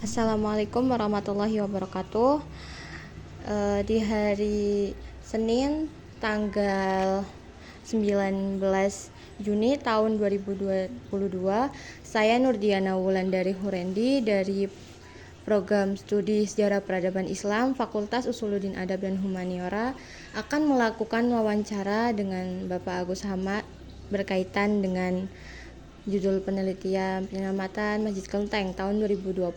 Assalamualaikum warahmatullahi wabarakatuh. Di hari Senin tanggal 19 Juni tahun 2022, saya Nurdiana Wulandari Hurendi dari Program Studi Sejarah Peradaban Islam Fakultas Usuluddin Adab dan Humaniora akan melakukan wawancara dengan Bapak Agus Hamad berkaitan dengan judul penelitian penyelamatan Masjid Kelenteng tahun 2020.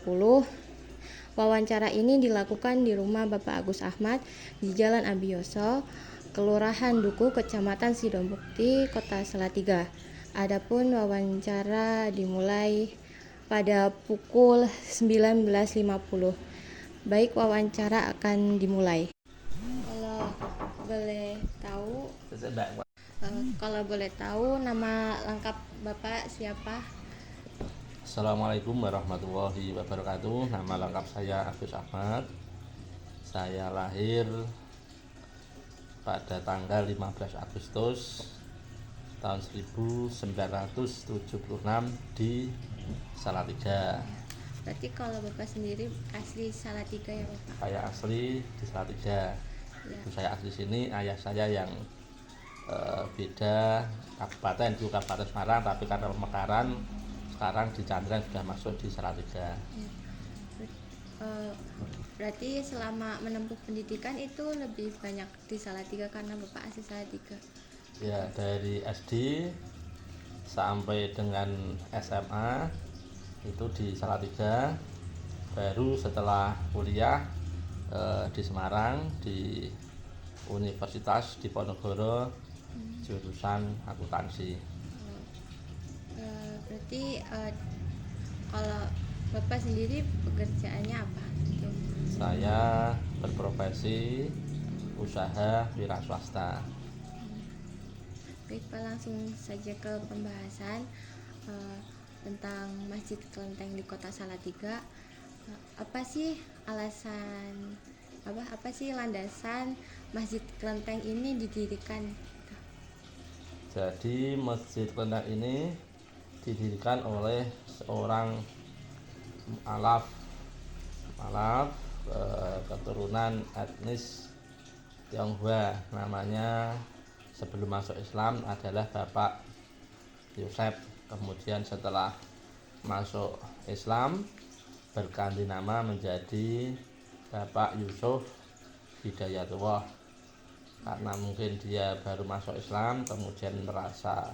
Wawancara ini dilakukan di rumah Bapak Agus Ahmad di Jalan Abiyosok, Kelurahan Duku, Kecamatan Sidomukti, Kota Salatiga. Adapun wawancara dimulai pada pukul 19.50. Baik, wawancara akan dimulai. Kalau boleh tahu, kalau boleh tahu nama lengkap Bapak siapa? Assalamualaikum warahmatullahi wabarakatuh. Nama lengkap saya Agus Ahmad. Saya lahir pada tanggal 15 Agustus tahun 1976 di Salatiga. Berarti kalau Bapak sendiri asli Salatiga ya Bapak? Saya asli di Salatiga. Ya. Ibu saya asli sini, ayah saya yang beda kabupaten, itu Kabupaten Semarang, tapi karena pemekaran sekarang di Candrang sudah masuk di Salatiga. Ya. Berarti selama menempuh pendidikan itu lebih banyak di Salatiga karena Bapak asli Salatiga. Ya, dari SD sampai dengan SMA itu di Salatiga. Baru setelah kuliah di Semarang di Universitas Diponegoro, jurusan akuntansi. Berarti kalau Bapak sendiri pekerjaannya apa? Saya berprofesi usaha wira swasta. Baik Pak, langsung saja ke pembahasan tentang Masjid Kelenteng di Kota Salatiga. Apa sih alasan apa sih landasan Masjid Kelenteng ini didirikan? Jadi Masjid Kelenteng ini didirikan oleh seorang mualaf keturunan etnis Tionghoa, namanya sebelum masuk Islam adalah Bapak Yosef. Kemudian setelah masuk Islam berganti nama menjadi Bapak Yusuf Hidayatullah, karena mungkin dia baru masuk Islam kemudian merasa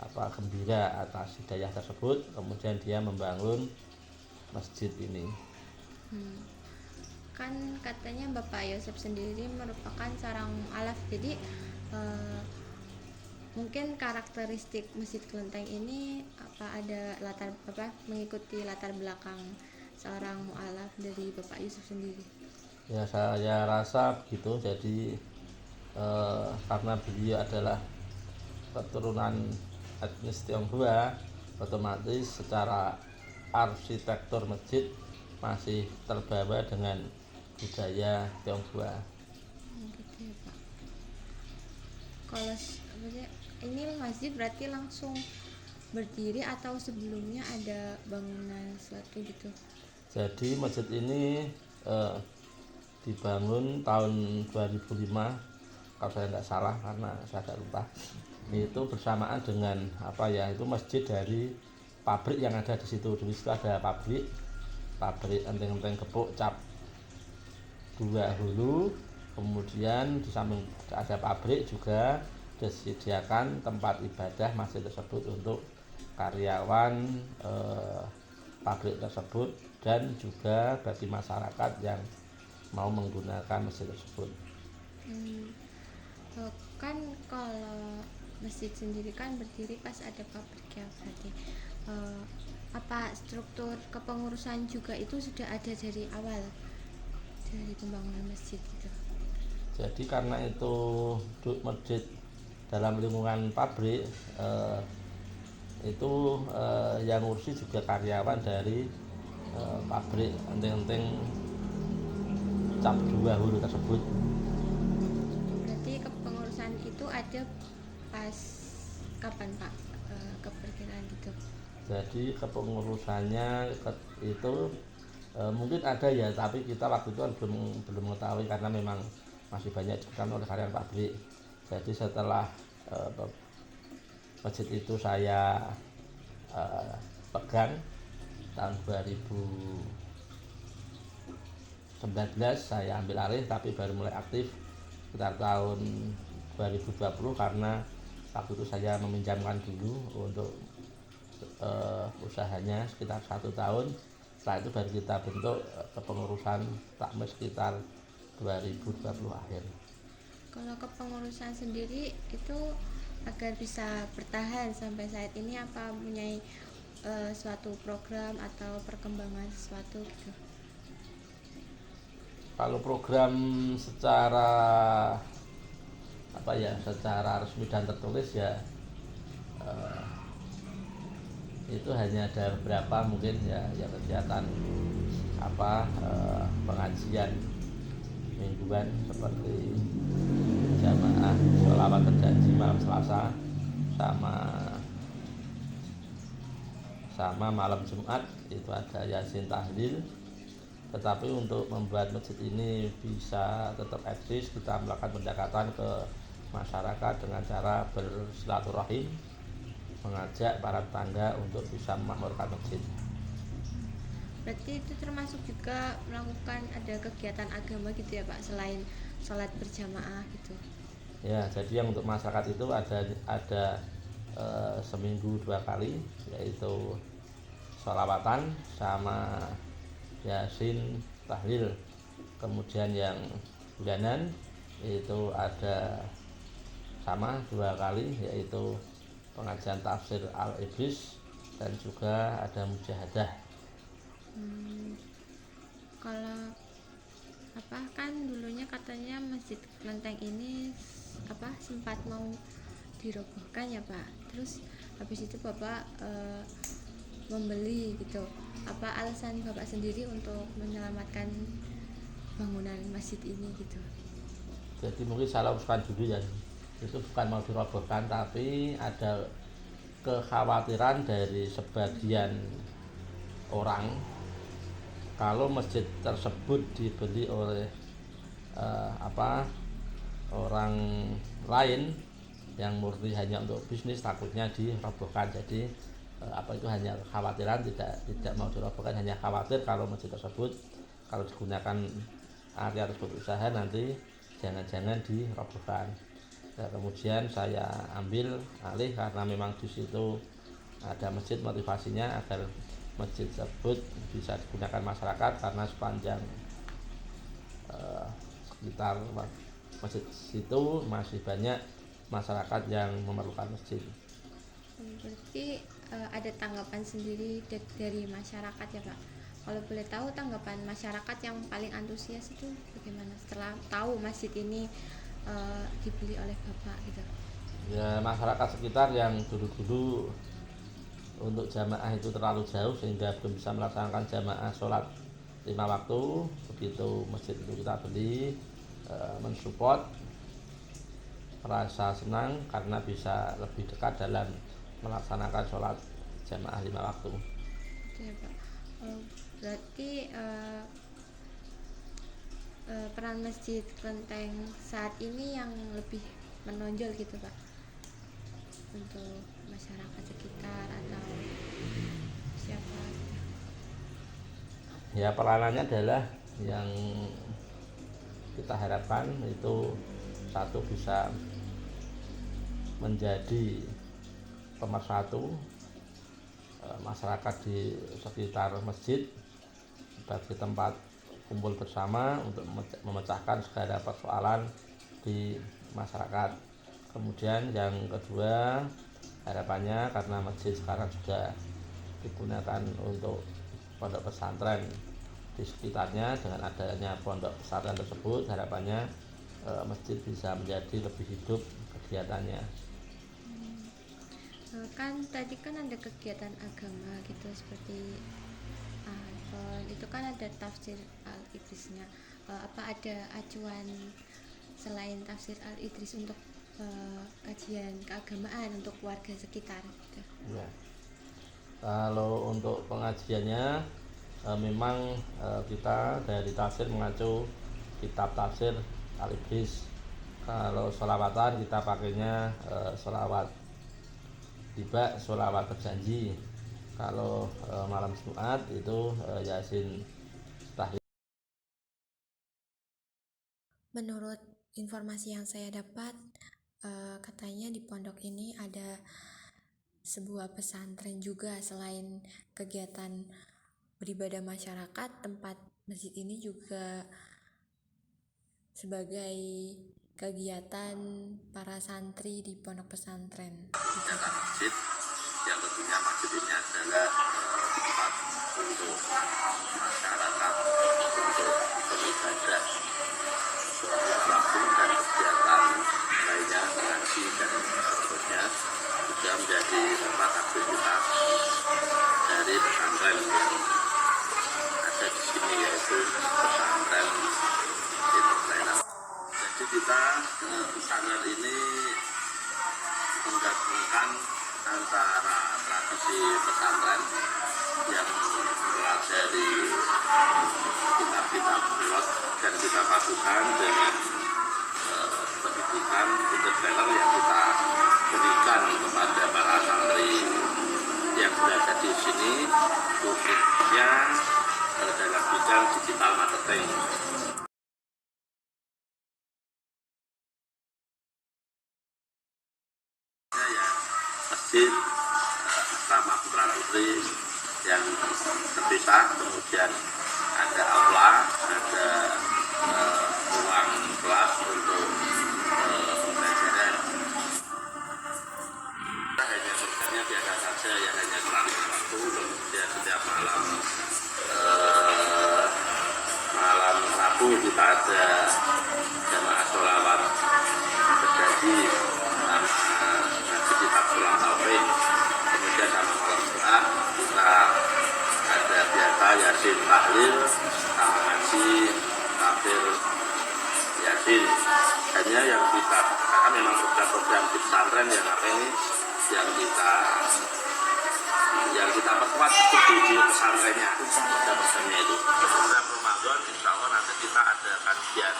gembira atas hidayah tersebut, kemudian dia membangun masjid ini. Kan katanya Bapak Yosef sendiri merupakan seorang mualaf, jadi mungkin karakteristik Masjid Kelenteng ini ada mengikuti latar belakang seorang mualaf dari Bapak Yusuf sendiri? Ya, saya rasa begitu. Jadi karena beliau adalah keturunan etnis Tionghoa, otomatis secara arsitektur masjid masih terbawa dengan budaya Tionghoa. Gitu ya Pak. Kalau ini masjid berarti langsung berdiri atau sebelumnya ada bangunan suatu gitu? Jadi masjid ini dibangun tahun 2005 kalau saya tidak salah, karena saya agak lupa. Itu bersamaan dengan itu masjid dari pabrik yang ada di situ. Di situ ada pabrik enteng-enteng gepuk cap 2 hulu. Kemudian di samping ada pabrik juga disediakan tempat ibadah masjid tersebut untuk karyawan pabrik tersebut dan juga bagi masyarakat yang mau menggunakan masjid tersebut. Kan kalau masjid sendiri kan berdiri pas ada pabriknya, berarti apa struktur kepengurusan juga itu sudah ada dari awal dari pembangunan masjid gitu? Jadi karena itu masjid dalam lingkungan pabrik, itu yang ngurusi juga karyawan dari pabrik enteng-enteng cap 2 hulu tersebut. Berarti kepengurusan itu ada pas kapan Pak, keperkiraan gitu? Jadi kepengurusannya itu Mungkin ada ya, tapi kita waktu itu kan belum mengetahui karena memang masih banyak digunakan oleh karyawan pabrik. Jadi setelah masjid itu saya pegang tahun 2019, saya ambil alih, tapi baru mulai aktif sekitar tahun 2020 karena waktu itu saya meminjamkan dulu untuk usahanya sekitar 1 tahun. Setelah itu baru kita bentuk kepengurusan takmir sekitar 2020 akhir. Kalau kepengurusan sendiri itu agar bisa bertahan sampai saat ini, apa mempunyai suatu program atau perkembangan sesuatu gitu? Kalau program secara secara resmi dan tertulis ya itu hanya ada beberapa mungkin ya kegiatan pengajian mingguan seperti jamaah sholawat terjanji malam Selasa sama malam Jumat itu ada yasin tahlil. Tetapi untuk membuat masjid ini bisa tetap eksis, kita melakukan pendekatan ke masyarakat dengan cara bersilaturahim, mengajak para tetangga untuk bisa memakmurkan masjid. Berarti itu termasuk juga melakukan ada kegiatan agama gitu ya Pak, selain sholat berjamaah gitu? Ya, jadi yang untuk masyarakat itu ada seminggu 2 kali, yaitu sholawatan sama yasin tahlil. Kemudian yang bulanan itu ada sama 2 kali, yaitu pengajian tafsir Al-Idris dan juga ada mujahadah. Kalau kan dulunya katanya Masjid Klenteng ini sempat mau dirobohkan ya Pak, terus habis itu Bapak membeli gitu. Apa alasan Bapak sendiri untuk menyelamatkan bangunan masjid ini gitu? Jadi mungkin saya luruskan dulu ya, itu bukan mau dirobohkan, tapi ada kekhawatiran dari sebagian orang kalau masjid tersebut dibeli oleh orang lain yang murni hanya untuk bisnis, takutnya dirobohkan. Jadi itu hanya kekhawatiran, tidak mau dirobohkan, hanya khawatir kalau masjid tersebut kalau digunakan area tersebut usaha nanti jangan-jangan dirobohkan. Nah, kemudian saya ambil alih karena memang di situ ada masjid, motivasinya agar masjid tersebut bisa digunakan masyarakat karena sepanjang sekitar masjid situ masih banyak masyarakat yang memerlukan masjid. Berarti ada tanggapan sendiri dari masyarakat ya Pak? Kalau boleh tahu tanggapan masyarakat yang paling antusias itu bagaimana setelah tahu masjid ini dibeli oleh Bapak gitu? Ya, masyarakat sekitar yang dulu-dulu untuk jamaah itu terlalu jauh sehingga belum bisa melaksanakan jamaah sholat 5 waktu. Begitu masjid itu kita beli, mensupport, merasa senang karena bisa lebih dekat dalam melaksanakan sholat jamaah 5 waktu. Oke Pak, berarti peran Masjid Klenteng saat ini yang lebih menonjol gitu Pak untuk masyarakat sekitar atau siapa gitu? Ya, peranannya adalah yang kita harapkan itu satu, bisa menjadi pemersatu masyarakat di sekitar masjid sebagai tempat kumpul bersama untuk memecahkan segala persoalan di masyarakat. Kemudian yang kedua, harapannya karena masjid sekarang juga digunakan untuk pondok pesantren di sekitarnya, dengan adanya pondok pesantren tersebut harapannya masjid bisa menjadi lebih hidup kegiatannya. Kan tadi kan ada kegiatan agama gitu seperti itu kan ada tafsir Al-Idrisnya. Apa ada acuan selain tafsir Al-Idris untuk kajian keagamaan untuk warga sekitar gitu? Ya. Kalau untuk pengajiannya memang kita dari tafsir mengacu kitab tafsir Al-Ibris. Kalau sholawatan kita pakainya sholawat tiba, sholawat berjanji. Kalau malam Jumat itu Yasin tahiyat. Menurut informasi yang saya dapat, katanya di pondok ini ada sebuah pesantren juga. Selain kegiatan beribadah masyarakat, tempat masjid ini juga sebagai kegiatan para santri di pondok pesantren. Kegiatan masjid yang tentunya masjid ini adalah tempat untuk masyarakat untuk beribadah langsung dan kegiatan lainnya mengaji dan seterusnya juga menjadi tempat aktivitas dari pesantren yang ada di sini, yaitu pesantren Interlena. Jadi kita pesantren ini menggabungkan antara tradisi pesantren yang mempelajari kitab-kitab pilot dan kita padukan dengan pendidikan interpreter yang kita berikan kepada para santri yang berada di sini, khususnya dalam bidang digital marketing. Masjid asrama putra putri yang terpisah, kemudian ada aula, ada ruang kelas untuk pembelajaran. Hanya programnya biasa saja, ya hanya selama waktu, kemudian setiap malam Rabu kita ada jamaah sholawat berjanji sama ngaji kitab Sulam Taufik, kemudian sama malam Jumat kita ada biasa Yasin tahlil sama ngaji tafsir Yasin. Hanya yang kita, karena memang program-program di pesantren yang apa ini yang kita perkuat seperti di pesantrennya, programnya itu. Program Ramadan insya Allah nanti kita ada kajian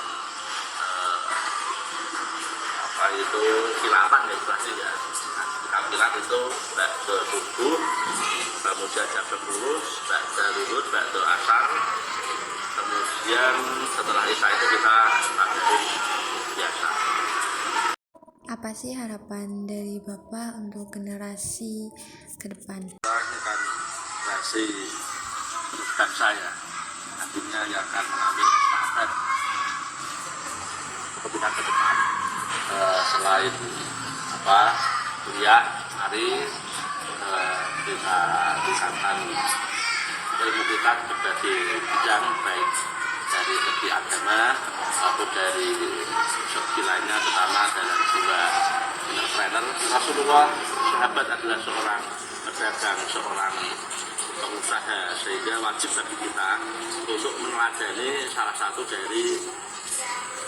itu khilafah ya istilahnya ya. Khilafah itu bakdo subuh, kemudian jam 10 bakdo zuhur, bakdo asar, kemudian setelah isya itu kita adain biasa. Apa sih harapan dari Bapak untuk generasi ke depan? Ini kan generasi bangsa ya, nantinya yang akan mengambil estafet kepemimpinan ke depan. Selain kuliah, mari kita tingkatkan ilmu kita di berbagai bidang, baik dari segi agama maupun dari segi lainnya, terutama dalam jiwa entrepreneur. Rasulullah sahabat adalah seorang pedagang, seorang pengusaha, sehingga wajib bagi kita untuk meneladani salah satu dari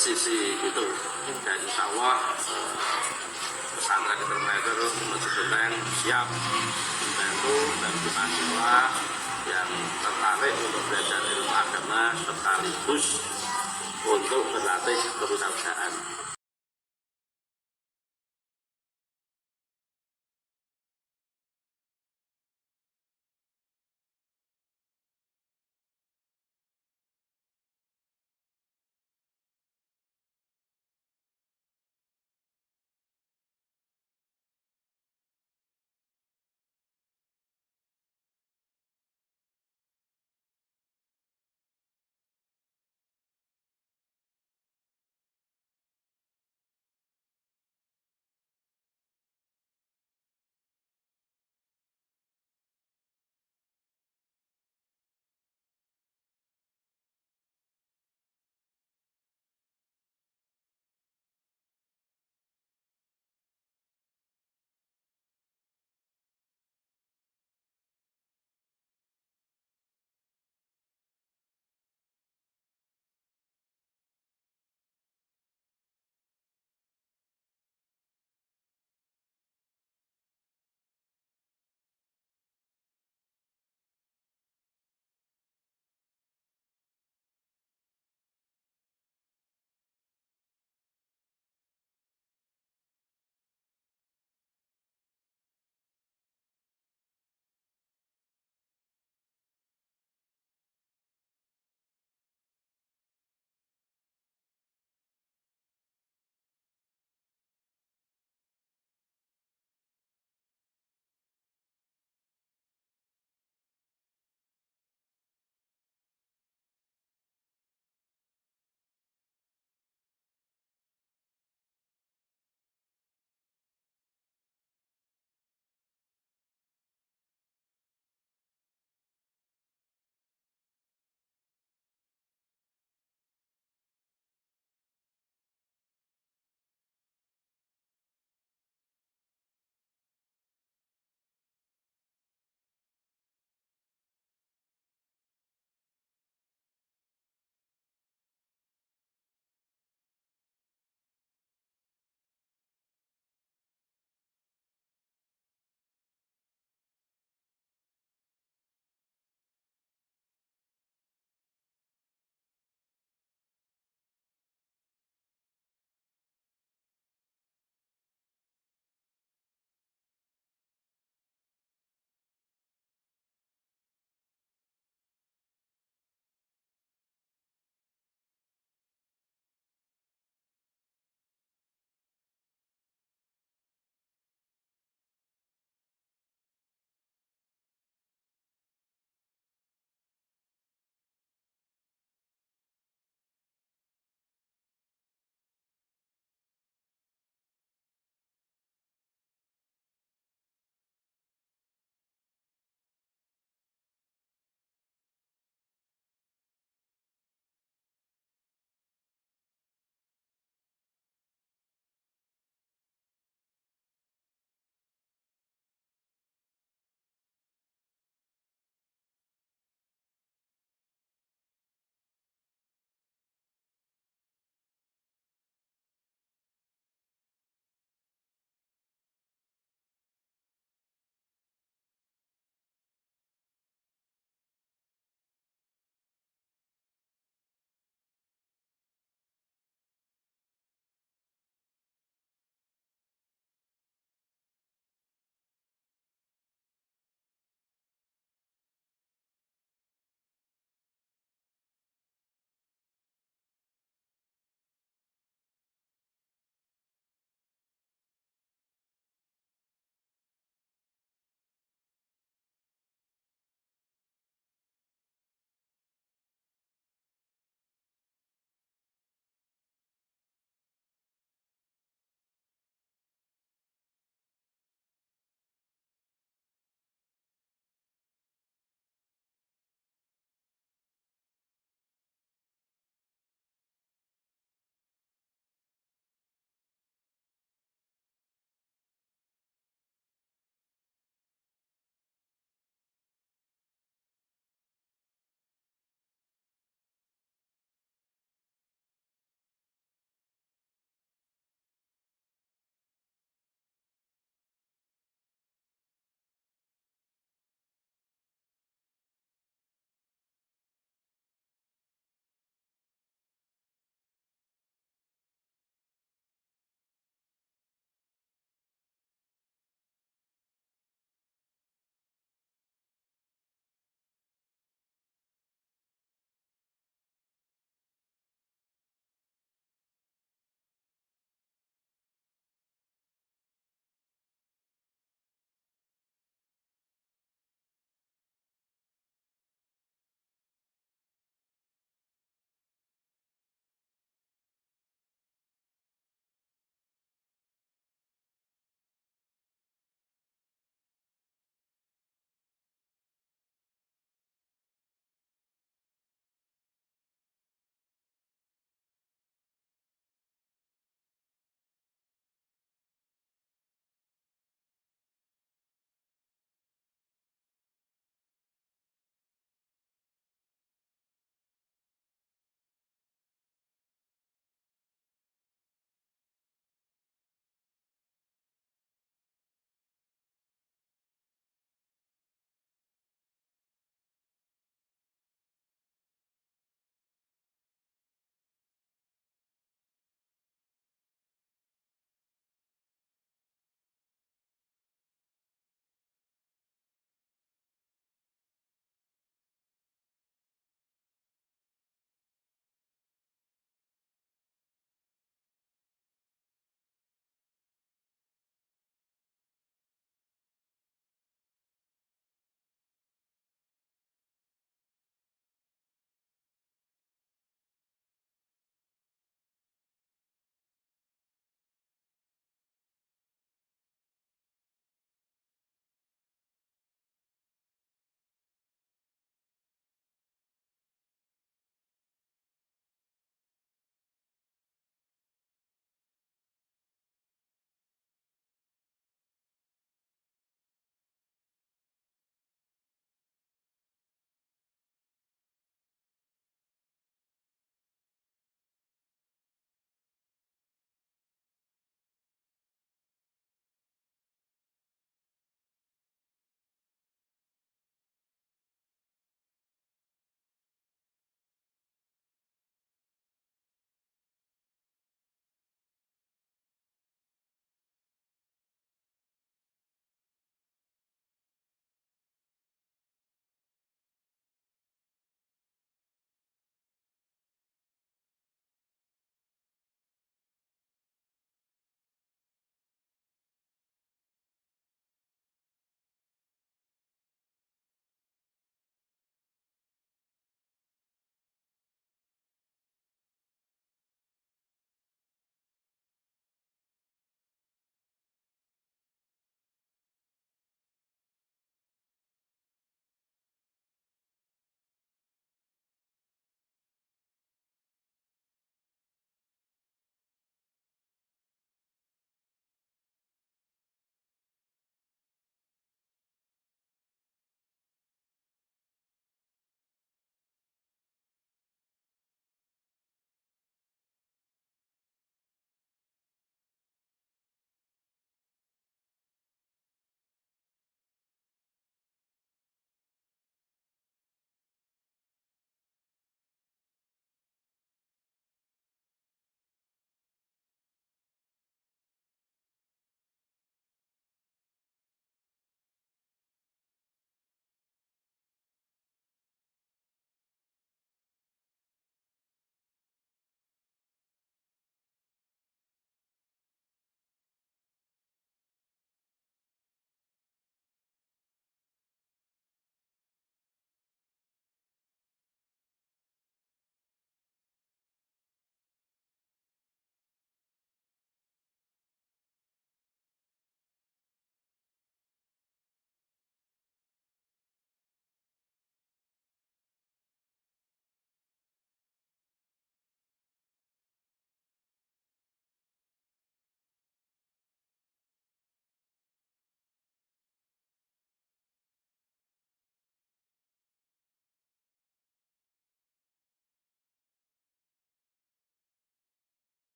sisi itu. Dan insya Allah pesantren Intermediate Masjid siap membantu bagi mahasiswa yang tertarik untuk belajar ilmu agama sekaligus untuk berlatih kewirausahaan.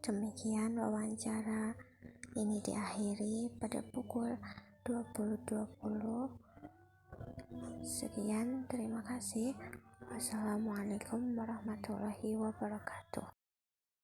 Demikian wawancara ini diakhiri pada pukul 20.20. Sekian, terima kasih. Wassalamualaikum warahmatullahi wabarakatuh.